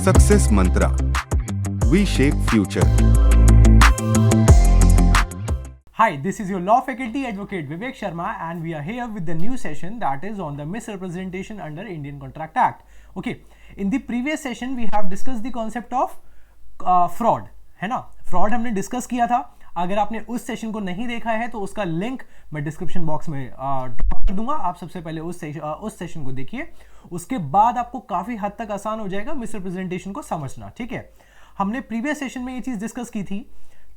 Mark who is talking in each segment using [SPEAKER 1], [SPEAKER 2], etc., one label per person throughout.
[SPEAKER 1] Success Mantra. We shape future.
[SPEAKER 2] Hi, this is your Law Faculty Advocate Vivek Sharma and we are here with the new session that is on the misrepresentation under Indian Contract Act. Okay, in the previous session we have discussed the concept of fraud, है ना. Fraud हमने discuss किया था. अगर आपने उस session को नहीं देखा है तो उसका लिंक मैं डिस्क्रिप्शन बॉक्स में ड्रॉप कर दूंगा. आप सबसे पहले उस सेशन को देखिए. उसके बाद आपको काफी हद तक आसान हो जाएगा मिसरिप्रेजेंटेशन को समझना. ठीक है, हमने प्रीवियस सेशन में ये चीज डिस्कस की थी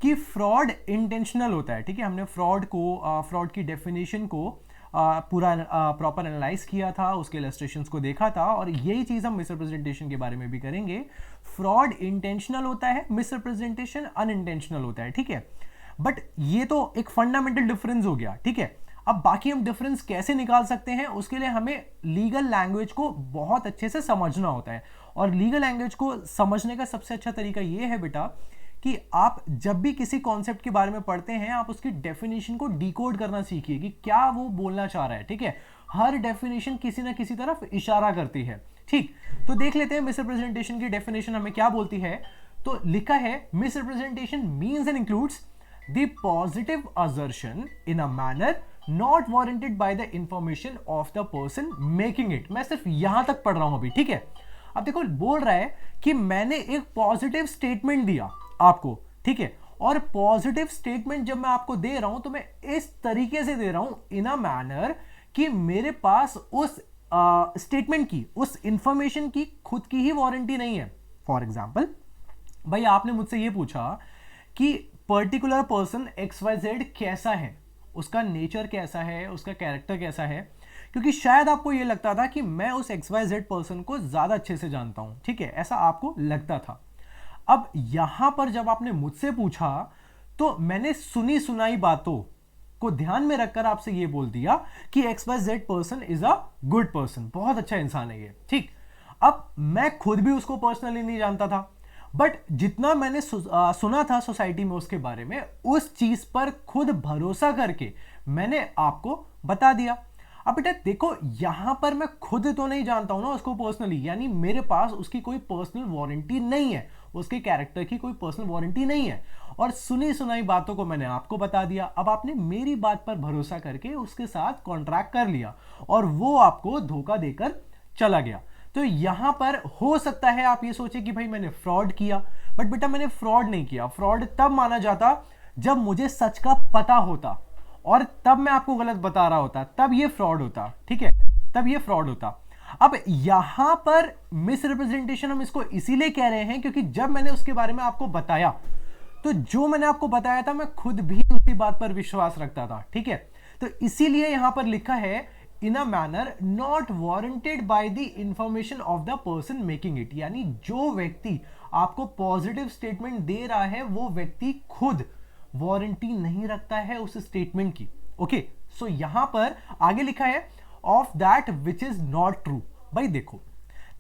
[SPEAKER 2] कि फ्रॉड इंटेंशनल होता है. ठीक है, हमने फ्रॉड की डेफिनेशन को पूरा प्रॉपर एनालाइज किया था, उसके इलस्ट्रेशंस को देखा था और यही चीज हम मिसरिप्रेजेंटेशन के बारे में भी करेंगे. फ्रॉड इंटेंशनल होता है, मिसरिप्रेजेंटेशन अनइंटेंशनल होता है. ठीक है, बट ये तो एक फंडामेंटल डिफरेंस हो गया. ठीक है, अब बाकी हम डिफरेंस कैसे निकाल सकते हैं उसके लिए हमें लीगल लैंग्वेज को बहुत अच्छे से समझना होता है. और लीगल लैंग्वेज को समझने का सबसे अच्छा तरीका ये है बेटा कि आप जब भी किसी कॉन्सेप्ट के बारे में पढ़ते हैं आप उसकी डेफिनेशन को डिकोड करना सीखिए कि क्या वो बोलना चाह रहा है. ठीक है, हर डेफिनेशन किसी ना किसी तरफ इशारा करती है. ठीक, तो देख लेते हैं मिसरिप्रेजेंटेशन की डेफिनेशन हमें क्या बोलती है. तो लिखा है misrepresentation means and includes the positive assertion in a manner not warranted by the information of the person making it. मैं सिर्फ यहां तक पढ़ रहा हूं अभी. ठीक है, अब देखो बोल रहा है कि मैंने एक पॉजिटिव स्टेटमेंट दिया आपको. ठीक है, और पॉजिटिव स्टेटमेंट जब मैं आपको दे रहा हूं तो मैं इस तरीके से दे रहा हूं इन अ मैनर कि मेरे पास उस स्टेटमेंट की, उस इंफॉर्मेशन की खुद की ही वारंटी नहीं है. फॉर एग्जाम्पल, भाई आपने मुझसे ये पूछा कि पर्टिकुलर पर्सन XYZ कैसा है, उसका नेचर कैसा है, उसका कैरेक्टर कैसा है, क्योंकि शायद आपको यह लगता था कि मैं उस XYZ पर्सन को ज्यादा अच्छे से जानता हूं. ठीक है, ऐसा आपको लगता था. अब यहां पर जब आपने मुझसे पूछा तो मैंने सुनी सुनाई बातों को ध्यान में रखकर आपसे यह बोल दिया कि XYZ person is a good person, बहुत अच्छा इंसान है ये. ठीक, अब मैं खुद भी उसको पर्सनली नहीं जानता था, बट जितना मैंने सुना था सोसाइटी में उसके बारे में, उस चीज पर खुद भरोसा करके मैंने आपको बता दिया. अब बेटा देखो, यहां पर मैं खुद तो नहीं जानता हूं ना उसको पर्सनली, यानी मेरे पास उसकी कोई पर्सनल वारंटी नहीं है, उसके कैरेक्टर की कोई पर्सनल वारंटी नहीं है, और सुनी सुनाई बातों को मैंने आपको बता दिया. अब आपने मेरी बात पर भरोसा करके उसके साथ कॉन्ट्रैक्ट कर लिया और वो आपको धोखा देकर चला गया. तो यहां पर हो सकता है आप ये सोचे कि भाई मैंने फ्रॉड किया, बट बेटा मैंने फ्रॉड नहीं किया. फ्रॉड तब माना जाता जब मुझे सच का पता होता और तब मैं आपको गलत बता रहा होता, तब ये फ्रॉड होता. ठीक है, तब ये फ्रॉड होता. अब यहां पर मिसरिप्रेजेंटेशन हम इसको इसीलिए कह रहे हैं क्योंकि जब मैंने उसके बारे में आपको बताया तो जो मैंने आपको बताया था मैं खुद भी उसी बात पर विश्वास रखता था. ठीक है, तो इसीलिए यहां पर लिखा है in a manner not warranted by the information of the person making it, यानी जो व्यक्ति आपको पॉजिटिव स्टेटमेंट दे रहा है वो व्यक्ति खुद वारंटी नहीं रखता है उस स्टेटमेंट की. ओके, सो यहां पर आगे लिखा है of that which is not true. भाई देखो,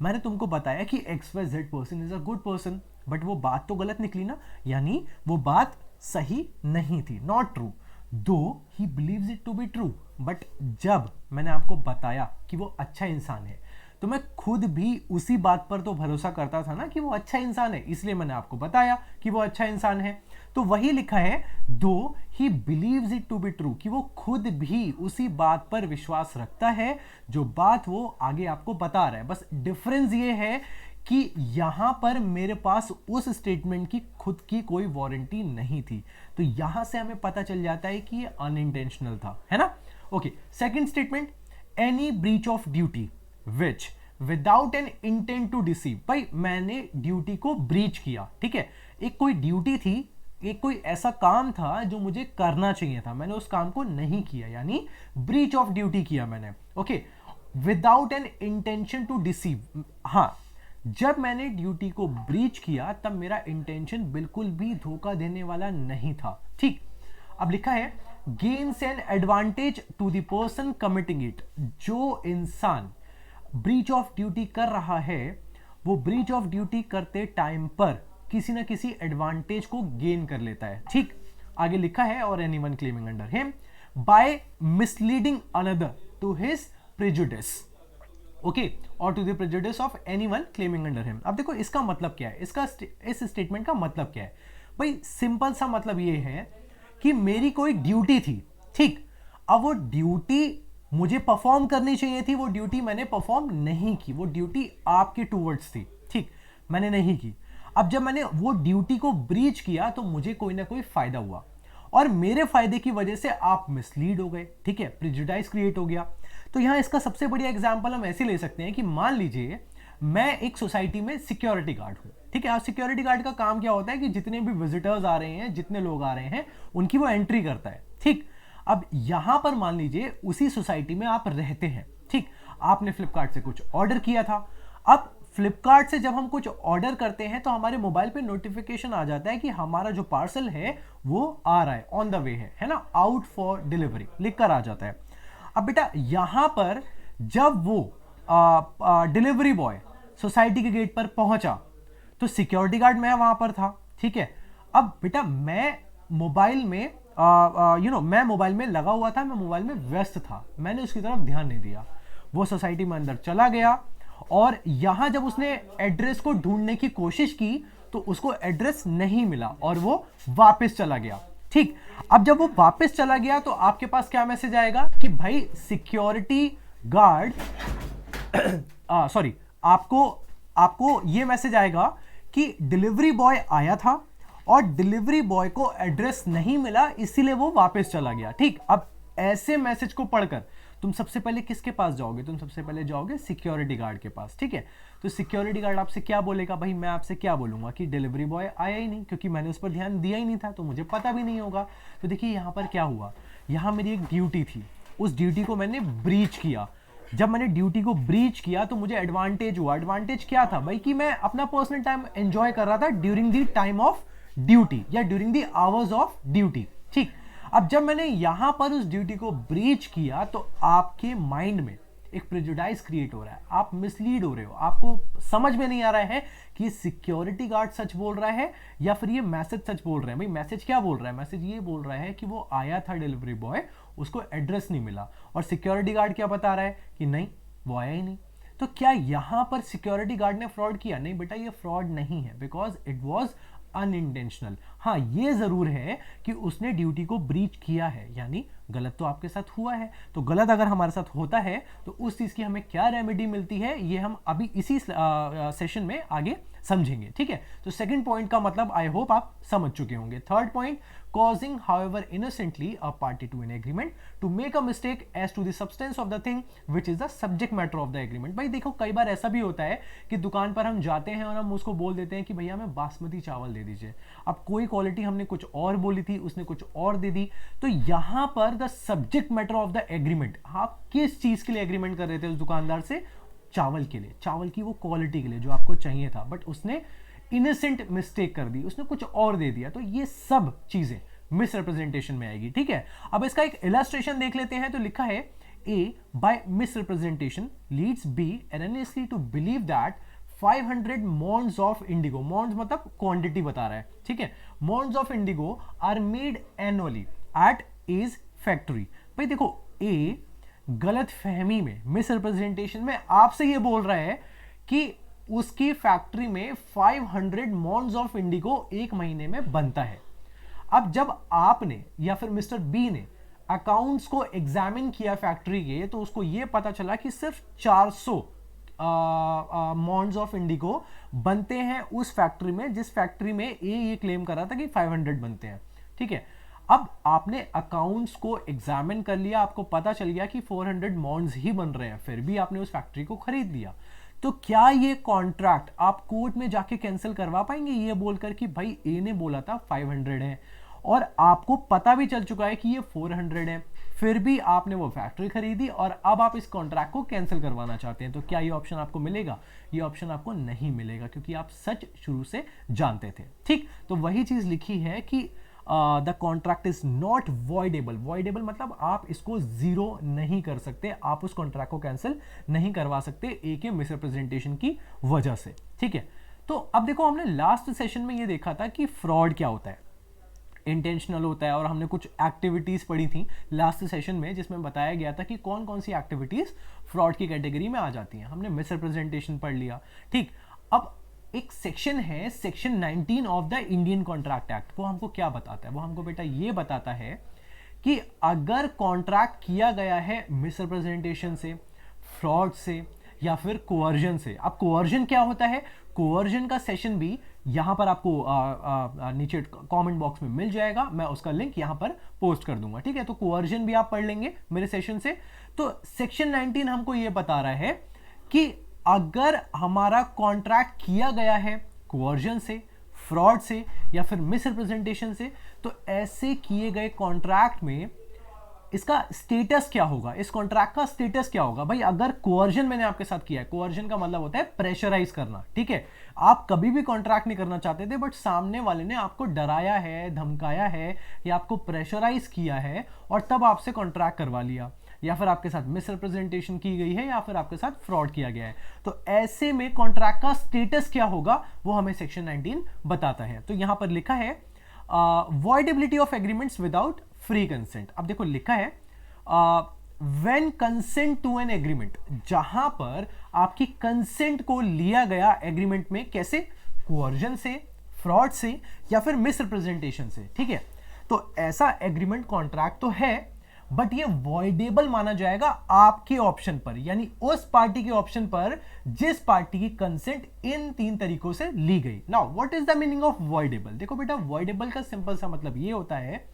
[SPEAKER 2] मैंने तुमको बताया कि XYZ person is a good person, but वो बात तो गलत निकली ना, यानी वो बात सही नहीं थी, not true. Though he believes it to be true, but जब मैंने आपको बताया कि वो अच्छा इंसान है तो मैं खुद भी उसी बात पर तो भरोसा करता था ना कि वो अच्छा इंसान है, इसलिए मैंने आपको बताया कि वो अच्छा इंसान है. तो वही लिखा है though he believes it to be true, कि वो खुद भी उसी बात पर विश्वास रखता है जो बात वो आगे आपको बता रहा है. बस डिफरेंस ये है कि यहां पर मेरे पास उस स्टेटमेंट की खुद की कोई वारंटी नहीं थी, तो यहां से हमें पता चल जाता है कि ये अनइंटेंशनल था, है ना. Okay, second statement, any breach of duty which without an intent to deceive. भाई मैंने ड्यूटी को ब्रीच किया. ठीक है, एक कोई ड्यूटी थी, एक कोई ऐसा काम था जो मुझे करना चाहिए था, मैंने उस काम को नहीं किया, यानी ब्रीच ऑफ ड्यूटी किया मैंने. Okay, without an intention to deceive. हाँ, जब मैंने ड्यूटी को ब्रीच किया तब मेरा इंटेंशन बिल्कुल भी धोखा देने वाला नहीं था. ठीक, अब लिखा है gains an advantage to the person committing it. जो इंसान ब्रीच ऑफ ड्यूटी कर रहा है वो ब्रीच ऑफ ड्यूटी करते टाइम पर किसी ना किसी एडवांटेज को गेन कर लेता है. ठीक, आगे लिखा है और anyone claiming under him by misleading another to his prejudice. Okay, और to the prejudice of anyone claiming under him. अब देखो इसका मतलब क्या है, इसका इस स्टेटमेंट का मतलब क्या है भाई? सिंपल सा मतलब ये है कि मेरी कोई ड्यूटी थी, ठीक, अब वो ड्यूटी मुझे परफॉर्म करनी चाहिए थी, वो ड्यूटी मैंने परफॉर्म नहीं की, वो ड्यूटी आपके टूवर्ड्स थी, ठीक, मैंने नहीं की। अब जब मैंने वो ड्यूटी को ब्रीच किया तो मुझे कोई ना कोई फायदा हुआ, और मेरे फायदे की वजह से आप मिसलीड हो गए, ठीक है, प्रेजुडाइज क्रिएट हो गया। तो यहां इसका सबसे बढ़िया एग्जांपल हम ऐसे ले सकते हैं कि मान लीजिए मैं एक सोसाइटी में सिक्योरिटी गार्ड हूं, ठीक है। अब सिक्योरिटी गार्ड का काम क्या होता है कि जितने भी विजिटर्स आ रहे हैं, जितने लोग आ रहे हैं, उनकी वो एंट्री करता है, ठीक। अब यहां पर मान लीजिए उसी सोसाइटी में आप रहते हैं, ठीक, आपने फ्लिपकार्ट से कुछ ऑर्डर किया था। अब फ्लिपकार्ट से जब हम कुछ ऑर्डर करते हैं तो हमारे मोबाइल पे नोटिफिकेशन आ जाता है कि हमारा जो पार्सल है वो आ रहा है, ऑन द वे है ना, आउट फॉर डिलीवरी लिखकर आ जाता है। अब बेटा यहां पर जब वो डिलीवरी बॉय सोसाइटी के गेट पर पहुंचा तो सिक्योरिटी गार्ड मैं वहां पर था, ठीक है। अब बेटा मैं मोबाइल में मैं मोबाइल में लगा हुआ था, मैं मोबाइल में व्यस्त था, मैंने उसकी तरफ ध्यान नहीं दिया। वो सोसाइटी में अंदर चला गया और यहां जब उसने एड्रेस को ढूंढने की कोशिश की तो उसको एड्रेस नहीं मिला और वो वापस चला गया, ठीक। अब जब वो वापस चला गया तो आपके पास क्या मैसेज आएगा कि भाई सिक्योरिटी गार्ड सॉरी, आपको ये मैसेज आएगा कि डिलीवरी बॉय आया था और डिलीवरी बॉय को एड्रेस नहीं मिला, इसीलिए वो वापस चला गया, ठीक। अब ऐसे मैसेज को पढ़कर तुम सबसे पहले किसके पास जाओगे? तुम सबसे पहले जाओगे सिक्योरिटी गार्ड के पास, ठीक है। तो सिक्योरिटी गार्ड आपसे क्या बोलेगा? भाई मैं आपसे क्या बोलूंगा कि डिलीवरी बॉय आया ही नहीं, क्योंकि मैंने उस पर ध्यान दिया ही नहीं था, तो मुझे पता भी नहीं होगा। तो देखिए यहां पर क्या हुआ, यहां मेरी एक ड्यूटी थी, उस ड्यूटी को मैंने ब्रीच किया। जब मैंने ड्यूटी को ब्रीच किया तो मुझे एडवांटेज हुआ। एडवांटेज क्या था भाई? कि मैं अपना पर्सनल टाइम एंजॉय कर रहा था during the time of duty या during the hours of duty, ठीक। अब जब मैंने यहां पर उस ड्यूटी को ब्रीच किया तो आपके माइंड में एक प्रेजुडाइज क्रिएट हो रहा है, आप मिसलीड हो रहे हो, आपको समझ में नहीं आ रहा है कि ये सिक्योरिटी गार्ड सच बोल रहा है या फिर ये मैसेज सच बोल रहा है। भाई मैसेज क्या बोल रहा है? मैसेज ये बोल रहा है कि वो आया था डिलीवरी बॉय, उसको एड्रेस नहीं मिला, और सिक्योरिटी गार्ड क्या बता रहा है कि नहीं वो आया ही नहीं। तो क्या यहां पर सिक्योरिटी गार्ड ने फ्रॉड किया? नहीं बेटा, ये फ्रॉड नहीं है, बिकॉज इट वॉज अनइंटेंशनल। हाँ ये जरूर है कि उसने ड्यूटी को ब्रीच किया है, यानी गलत तो आपके साथ हुआ है। तो गलत अगर हमारे साथ होता है तो उस चीज की हमें क्या रेमेडी मिलती है, ये हम अभी इसी सेशन में आगे समझेंगे, ठीक है। तो सेकंड पॉइंट का मतलब आई होप आप समझ चुके होंगे। Third point, causing however innocently a party to an agreement to make a mistake as to the substance of the thing which is the subject matter of the agreement। भाई देखो कई बार ऐसा भी होता है कि दुकान पर हम जाते हैं और हम उसको बोल देते हैं कि भैया हमें बासमती चावल दे दीजिए। अब कोई क्वालिटी हमने कुछ और बोली थी, उसने कुछ और दे दी। तो यहां पर the subject matter of the agreement, आप किस चीज के लिए एग्रीमेंट कर रहे थे उस दुकानदार से? चावल के लिए, चावल की वो क्वालिटी के लिए जो आपको चाहिए था, बट उसने इनोसेंट मिस्टेक कर दी, उसने कुछ और दे दिया। तो ये सब चीजें मिस रिप्रेजेंटेशन में आएगी, ठीक है। अब इसका एक इलस्ट्रेशन देख लेते हैं। तो लिखा है A by misrepresentation leads B erroneously to believe that 500 maunds of indigo, maunds मतलब क्वांटिटी बता रहा है, ठीक है, maunds of indigo are made annually at A's factory. भाई देखो ए गलत फहमी में, मिस रिप्रेजेंटेशन में आपसे ये बोल रहा है कि उसकी फैक्ट्री में 500 मॉन्ड्स ऑफ इंडिगो एक महीने में बनता है। अब जब आपने या फिर मिस्टर बी ने अकाउंट्स को एग्जामिन किया फैक्ट्री के, तो उसको यह पता चला कि सिर्फ 400 मॉन्ड्स ऑफ इंडिगो बनते हैं उस फैक्ट्री में, जिस फैक्ट्री में ये क्लेम कर रहा था कि 500 बनते हैं, ठीक है। अब आपने अकाउंट्स को एग्जामिन कर लिया, आपको पता चल गया कि 400 मॉन्ड्स ही बन रहे हैं, फिर भी आपने उस फैक्ट्री को खरीद लिया। तो क्या ये कॉन्ट्रैक्ट आप कोर्ट में जाके कैंसिल करवा पाएंगे ये बोलकर कि भाई ए ने बोला था 500 है और आपको पता भी चल चुका है कि ये 400 है, फिर भी आपने वो फैक्ट्री खरीदी और अब आप इस कॉन्ट्रैक्ट को कैंसिल करवाना चाहते हैं? तो क्या ये ऑप्शन आपको मिलेगा? ये ऑप्शन आपको नहीं मिलेगा, क्योंकि आप सच शुरू से जानते थे, ठीक। तो वही चीज लिखी है कि the contract is not voidable. Voidable मतलब आप इसको जीरो नहीं कर सकते, आप उस कॉन्ट्रैक्ट को कैंसिल नहीं करवा सकते ए के मिसरिप्रेजेंटेशन की वजह से, ठीक है। तो अब देखो हमने लास्ट सेशन में ये देखा था कि फ्रॉड क्या होता है। इंटेंशनल होता है, और हमने कुछ एक्टिविटीज़ पढ़ी थी लास्ट सेशन में जिसमें बताया गया था कि कौन कौन सी एक्टिविटीज़ फ्रॉड की कैटेगरी में आ जाती हैं। हमने मिसरिप्रेजेंटेशन पढ़ लिया, ठीक। अब एक सेक्शन है, section 19 of the Indian contract act, वो हमको क्या बताता है? वो हमको बेटा ये बताता है कि अगर कॉन्ट्रैक्ट किया गया है मिसरिप्रेजेंटेशन से, फ्रॉड से या फिर कोअर्जन से। अब कोअर्जन क्या होता है? कोअर्जन का सेशन भी यहां पर आपको नीचे कमेंट बॉक्स में मिल जाएगा, मैं उसका लिंक यहां पर पोस्ट कर दूंगा, ठीक है। तो कोअर्जन भी आप पढ़ लेंगे मेरे सेशन से। तो सेक्शन 19 हमको यह बता रहा है कि अगर हमारा कॉन्ट्रैक्ट किया गया है कोअर्जन से, फ्रॉड से या फिर मिसरिप्रेजेंटेशन से, तो ऐसे किए गए कॉन्ट्रैक्ट में इसका स्टेटस क्या होगा? इस कॉन्ट्रैक्ट का स्टेटस क्या होगा? भाई अगर कोअर्जन मैंने आपके साथ किया है, कोअर्जन का मतलब होता है प्रेशराइज करना, ठीक है। आप कभी भी कॉन्ट्रैक्ट नहीं करना चाहते थे, बट सामने वाले ने आपको डराया है, धमकाया है या आपको प्रेशराइज किया है और तब आपसे कॉन्ट्रैक्ट करवा लिया, या फिर आपके साथ मिसरिप्रेजेंटेशन की गई है या फिर आपके साथ फ्रॉड किया गया है, तो ऐसे में कॉन्ट्रैक्ट का स्टेटस क्या होगा वो हमें सेक्शन 19 बताता है। तो यहां पर लिखा है voidability of agreements without free consent. अब देखो लिखा है when consent to an agreement, जहां पर आपकी कंसेंट को लिया गया एग्रीमेंट में, कैसे? कोअर्जन से, फ्रॉड से या फिर मिसरिप्रेजेंटेशन से, ठीक है। तो ऐसा एग्रीमेंट कॉन्ट्रैक्ट तो है, बट ये वॉइडेबल माना जाएगा आपके ऑप्शन पर, यानी उस पार्टी के ऑप्शन पर जिस पार्टी की कंसेंट इन 3 तरीकों से ली गई। Now what is the meaning of voidable? देखो बेटा, वॉइडेबल का सिंपल सा मतलब ये होता है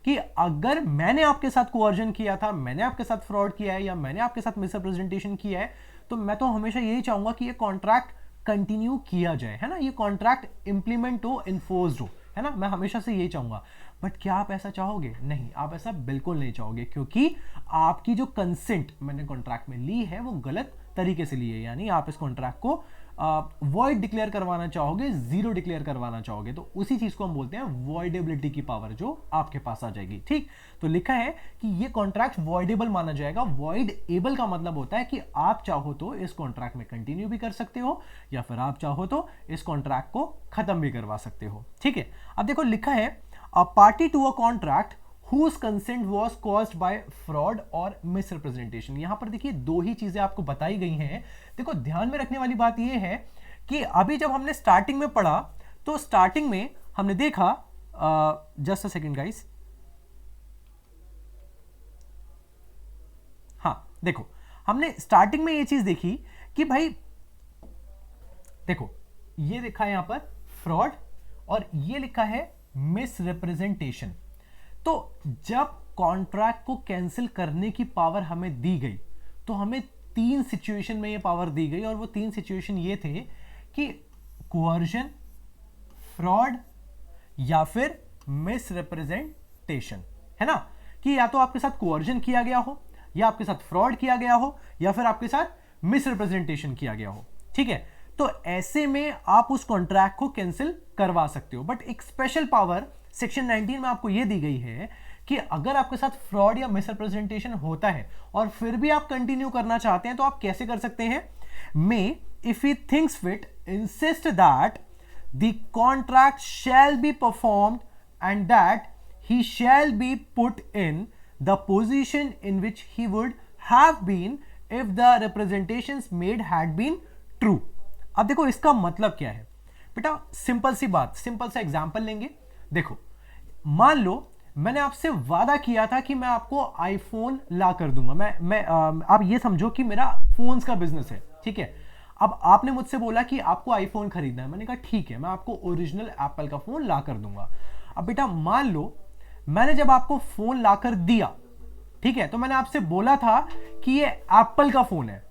[SPEAKER 2] कि अगर मैंने आपके साथ कोअर्जन किया था, मैंने आपके साथ फ्रॉड किया है या मैंने आपके साथ मिसरिप्रेजेंटेशन किया है, तो मैं तो हमेशा यही चाहूंगा कि ये कॉन्ट्रैक्ट कंटिन्यू किया जाए, है ना, ये कॉन्ट्रैक्ट इंप्लीमेंट हो, इन्फोर्स्ड हो, है ना। मैं हमेशा से यही चाहूंगा। बट क्या आप ऐसा चाहोगे? नहीं, आप ऐसा बिल्कुल नहीं चाहोगे, क्योंकि आपकी जो कंसेंट मैंने कॉन्ट्रैक्ट में ली है वो गलत तरीके से ली है, यानी आप इस कॉन्ट्रैक्ट को वॉइड डिक्लेयर करवाना चाहोगे, जीरो डिक्लेयर करवाना चाहोगे, तो उसी चीज को हम बोलते हैं वॉइडेबिलिटी की पावर जो आपके पास आ जाएगी, ठीक। तो लिखा है कि ये कॉन्ट्रैक्ट वॉइडेबल माना जाएगा। वॉइड एबल का मतलब होता है कि आप चाहो तो इस कॉन्ट्रैक्ट में कंटिन्यू भी कर सकते हो या फिर आप चाहो तो इस कॉन्ट्रैक्ट को खत्म भी करवा सकते हो, ठीक है। अब देखो लिखा है a party to a contract whose consent was caused by fraud और misrepresentation। यहां पर देखिए 2 ही चीजें आपको बताई गई हैं। देखो ध्यान में रखने वाली बात यह है कि अभी जब हमने स्टार्टिंग में पढ़ा, तो स्टार्टिंग में हमने देखा, जस्ट अ सेकंड गाइस, हाँ देखो, हमने स्टार्टिंग में ये चीज देखी कि भाई देखो ये लिखा है यहां पर फ्रॉड और ये लिखा है मिसरिप्रेजेंटेशन। तो जब कॉन्ट्रैक्ट को कैंसिल करने की पावर हमें दी गई, तो हमें 3 सिचुएशन में ये पावर दी गई, और वो 3 सिचुएशन ये थे कि कोअर्जन, फ्रॉड या फिर मिसरिप्रेजेंटेशन, है ना, कि या तो आपके साथ कोअर्जन किया गया हो, या आपके साथ फ्रॉड किया गया हो, या फिर आपके साथ मिसरिप्रेजेंटेशन किया गया हो, ठीक है। तो ऐसे में आप उस कॉन्ट्रैक्ट को कैंसिल करवा सकते हो। बट एक स्पेशल पावर सेक्शन 19 में आपको यह दी गई है कि अगर आपके साथ फ्रॉड या मिसरिप्रेजेंटेशन होता है और फिर भी आप कंटिन्यू करना चाहते हैं, तो आप कैसे कर सकते हैं? May if he thinks fit insist that the contract shall be performed and that he shall be put in the position in which he would have been if the representations made had been true. अब देखो इसका मतलब क्या है बेटा, simple सी बात, simple सा example लेंगे। देखो मान लो मैंने आपसे वादा किया था कि मैं आपको आईफोन ला कर दूंगा, आप ये समझो कि मेरा फोन्स का बिजनेस है, ठीक है। अब आपने मुझसे बोला कि आपको आईफोन खरीदना है, मैंने कहा ठीक है, मैं आपको ओरिजिनल एप्पल का फोन ला कर दूंगा। अब बेटा मान लो मैंने जब आपको फोन ला कर दिया, ठीक है, तो मैंने आपसे बोला था कि ये एप्पल का फोन है,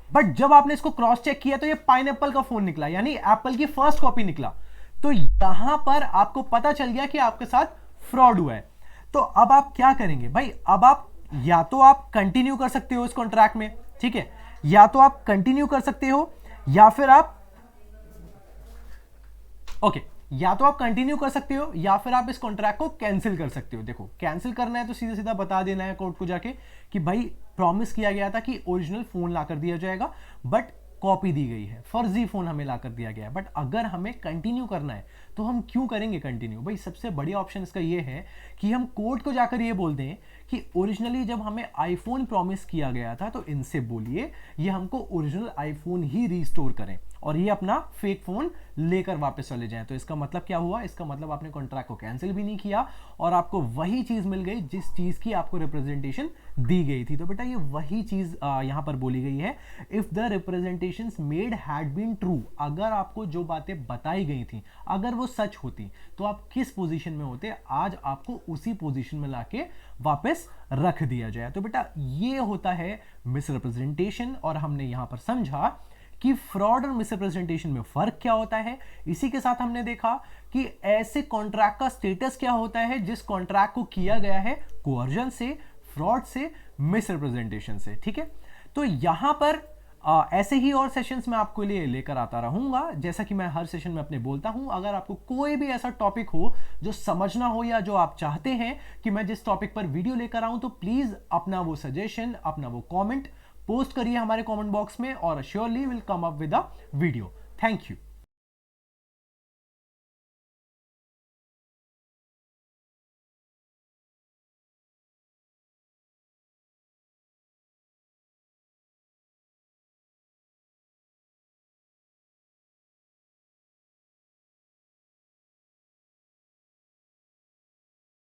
[SPEAKER 2] बट जब आपने इसको क्रॉस चेक किया तो ये पाइनएप्पल का फोन निकला, यानी एप्पल की फर्स्ट कॉपी निकला। तो यहां पर आपको पता चल गया कि आपके साथ फ्रॉड हुआ है। तो अब आप क्या करेंगे भाई? अब आप या तो आप कंटिन्यू कर सकते हो इस कॉन्ट्रैक्ट में, ठीक है, या तो आप कंटिन्यू कर सकते हो या फिर आप या तो आप कंटिन्यू कर सकते हो या फिर आप इस कॉन्ट्रैक्ट को कैंसिल कर सकते हो। देखो कैंसिल करना है तो सीधा सीधा बता देना है कोर्ट को जाके कि भाई प्रॉमिस किया गया था कि ओरिजिनल फोन ला कर दिया जाएगा, बट कॉपी दी गई है, फर्जी फोन हमें ला कर दिया गया है। बट अगर हमें कंटिन्यू करना है तो हम क्यों करेंगे कंटिन्यू? भाई सबसे बढ़िया ऑप्शन इसका ये है कि हम कोर्ट को जाकर ये बोल दें कि ओरिजिनली जब हमें आईफोन प्रॉमिस किया गया था तो इनसे बोलिए ये हमको ओरिजिनल आईफोन ही रीस्टोर करें और ये अपना फेक फोन लेकर वापस चले जाएं। तो इसका मतलब क्या हुआ? इसका मतलब आपने कॉन्ट्रैक्ट को कैंसिल भी नहीं किया और आपको वही चीज मिल गई जिस चीज की आपको रिप्रेजेंटेशन दी गई थी। तो बेटा ये वही चीज यहां पर बोली गई है, if the representations made had been true, अगर आपको जो बातें बताई गई थी अगर वो सच होती तो आप किस पोजीशन में होते, आज आपको उसी पोजीशन में लाके वापस रख दिया जाए। तो बेटा ये होता है मिसरिप्रेजेंटेशन और हमने यहां पर समझा कि फ्रॉड और मिसरिप्रेजेंटेशन में फर्क क्या होता है। इसी के साथ हमने देखा कि ऐसे कॉन्ट्रैक्ट का स्टेटस क्या होता है जिस कॉन्ट्रैक्ट को किया गया है कोअर्जन से, फ्रॉड से, मिसरिप्रेजेंटेशन से। ठीक है, तो यहां पर ऐसे ही और सेशंस मैं आपको लिए लेकर आता रहूंगा, जैसा कि मैं हर सेशन में अपने बोलता हूं। अगर आपको कोई भी ऐसा टॉपिक हो जो समझना हो या जो आप चाहते हैं कि मैं जिस टॉपिक पर वीडियो लेकर आऊं, तो प्लीज अपना वो सजेशन, अपना वो कमेंट पोस्ट करिए हमारे कमेंट बॉक्स में और surely will come up with a video. Thank you.